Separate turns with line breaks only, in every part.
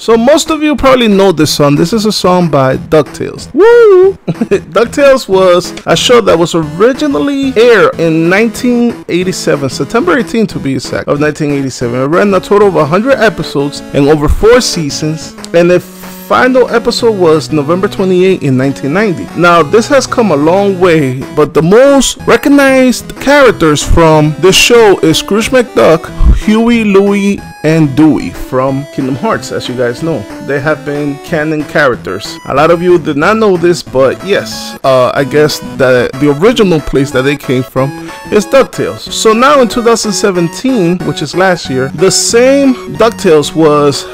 So most of you probably know this song. This is a song by DuckTales. Woo! DuckTales was a show that was originally aired in 1987, September 18th to be exact, of 1987. It ran a total of 100 episodes and over 4 seasons, and the final episode was November 28 in 1990. Now this has come a long way, but the most recognized characters from this show is Scrooge McDuck, Huey, Louie, and Dewey from Kingdom Hearts. As you guys know, they have been canon characters. A lot of you did not know this, but yes, I guess that the original place that they came from is DuckTales. So now in 2017, which is last year, the same DuckTales was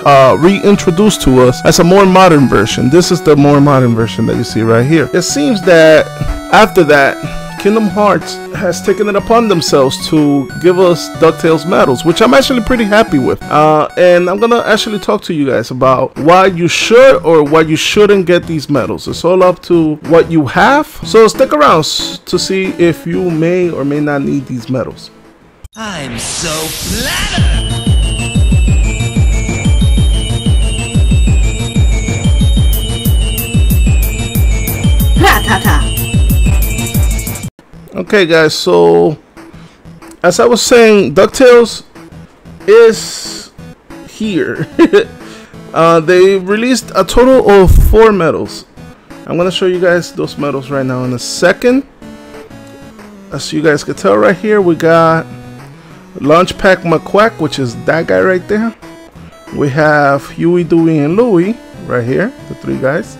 reintroduced to us as a more modern version. This is the more modern version that you see right here. It seems that after that, Kingdom Hearts has taken it upon themselves to give us DuckTales medals, which I'm actually pretty happy with. And I'm gonna actually talk to you guys about why you should or why you shouldn't get these medals. It's all up to what you have. So stick around to see if you may or may not need these medals.
I'm so flattered!
Rattata.
Okay guys, so as I was saying, DuckTales is here. They released a total of 4 medals. I'm gonna show you guys those medals right now in a second. As you guys can tell right here, we got Launchpad McQuack, which is that guy right there. We have Huey, Dewey, and Louie right here, the 3 guys.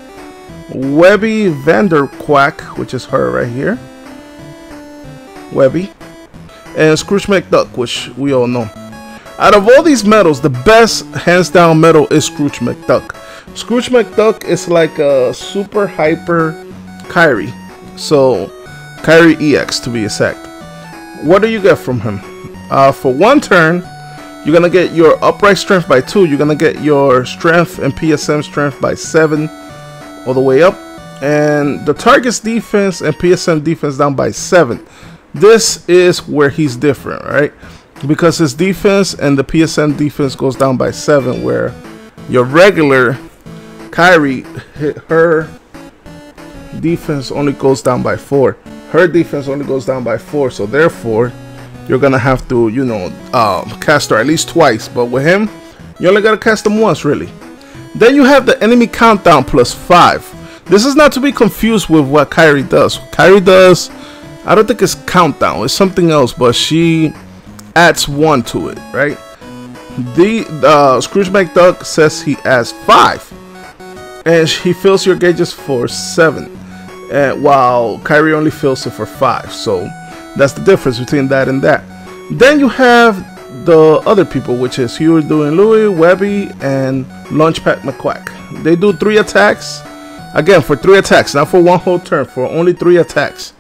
Webby Vanderquack, which is her right here. Webby, and Scrooge McDuck, which we all know. Out of all these medals, the best hands down medal is Scrooge McDuck. Scrooge McDuck is like a super hyper Kyrie, so Kyrie EX to be exact. What do you get from him? For 1 turn, you're gonna get your upright strength by 2. You're gonna get your strength and PSM strength by 7, all the way up, and the target's defense and PSM defense down by 7. This is where he's different, right? Because his defense and the PSN defense goes down by 7, where your regular Kyrie, her defense only goes down by 4. Her defense only goes down by 4, so therefore you're gonna have to, you know, cast her at least twice. But with him, you only gotta cast him once, really. Then you have the enemy countdown plus 5. This is not to be confused with what Kyrie does. Kyrie does, I don't think it's countdown, it's something else, but she adds 1 to it, right? The Scrooge McDuck says he adds 5, and he fills your gauges for 7, and while Kyrie only fills it for 5. So that's the difference between that and that. Then you have the other people, which is Huey, Dewey, and Louie, Webby, and Launchpad McQuack. They do 3 attacks, again for 3 attacks, not for 1 whole turn, for only 3 attacks.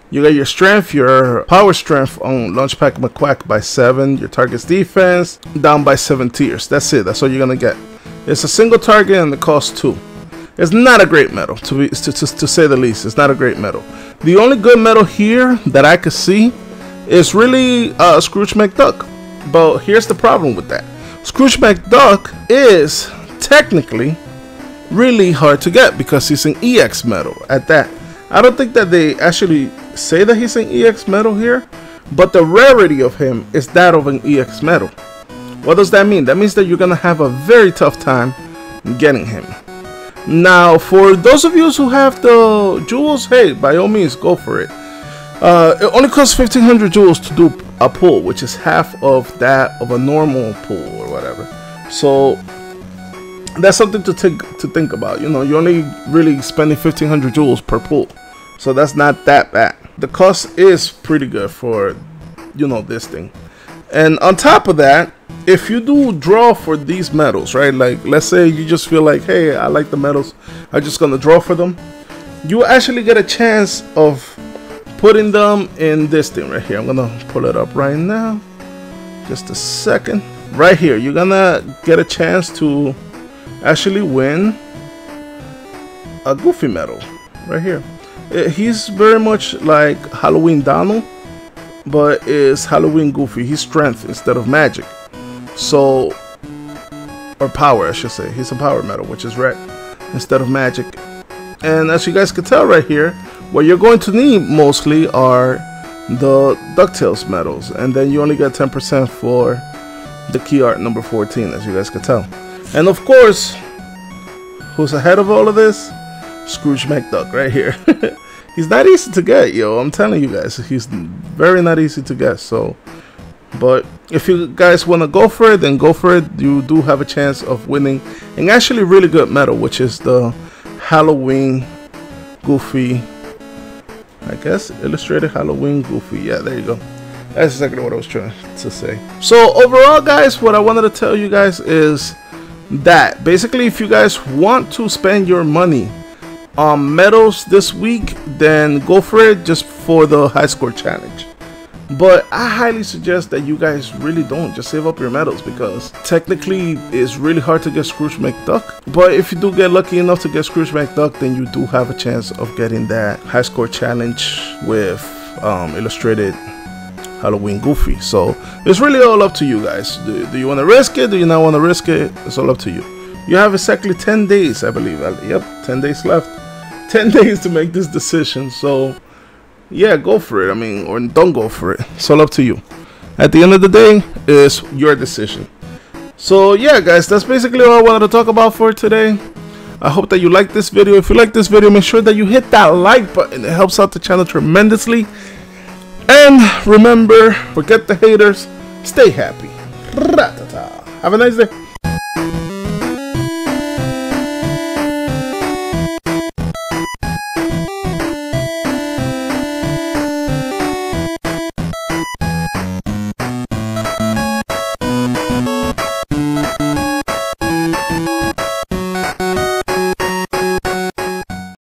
You got your strength, your power strength on Launchpad McQuack by 7, your target's defense down by 7 tiers. That's it, that's all you're gonna get. It's a single target and it costs 2. It's not a great medal, to say the least. It's not a great medal. The only good medal here that I could see is really Scrooge McDuck. But here's the problem with that. Scrooge McDuck is technically really hard to get because he's an EX medal at that. I don't think that they actually say that he's an EX medal here, but the rarity of him is that of an EX medal. What does that mean? That means that you're gonna have a very tough time getting him. Now, for those of you who have the jewels, hey, by all means, go for it. It only costs 1,500 jewels to do a pull, which is half of that of a normal pull or whatever. So that's something to think about. You know, you're only really spending 1,500 jewels per pull, so that's not that bad. The cost is pretty good for, you know, this thing. And on top of that, if you do draw for these medals, right, like let's say you just feel like, hey, I like the medals, I'm just gonna draw for them, you actually get a chance of putting them in this thing right here. I'm gonna pull it up right now, just a second. Right here, you're gonna get a chance to actually win a Goofy medal right here. He's very much like Halloween Donald, but is Halloween Goofy. He's strength instead of magic. So or power, I should say. He's a power medal, which is red instead of magic. And as you guys can tell right here, what you're going to need mostly are the DuckTales medals, and then you only get 10% for the key art number 14, as you guys can tell. And of course, who's ahead of all of this? Scrooge McDuck right here. He's not easy to get, yo. I'm telling you guys, he's very not easy to get. So, but if you guys want to go for it, then go for it. You do have a chance of winning an actually really good medal, which is the Halloween Goofy, I guess, illustrated Halloween Goofy. Yeah, there you go. That's exactly what I was trying to say. So overall, guys, what I wanted to tell you guys is that basically, if you guys want to spend your money on medals this week, then go for it, just for the high score challenge. But I highly suggest that you guys really don't. Just save up your medals, because technically it's really hard to get Scrooge McDuck. But if you do get lucky enough to get Scrooge McDuck, then you do have a chance of getting that high score challenge with illustrated Halloween Goofy. So it's really all up to you guys. Do you want to risk it? Do you not want to risk it? It's all up to you. You have exactly 10 days, I believe. Yep, 10 days left. 10 days to make this decision. So yeah, go for it. I mean, or don't go for it. It's all up to you. At the end of the day, it's your decision. So yeah, guys, that's basically all I wanted to talk about for today. I hope that you like this video. If you like this video, make sure that you hit that like button. It helps out the channel tremendously. And remember, forget the haters. Stay happy. Rattata. Have a nice day.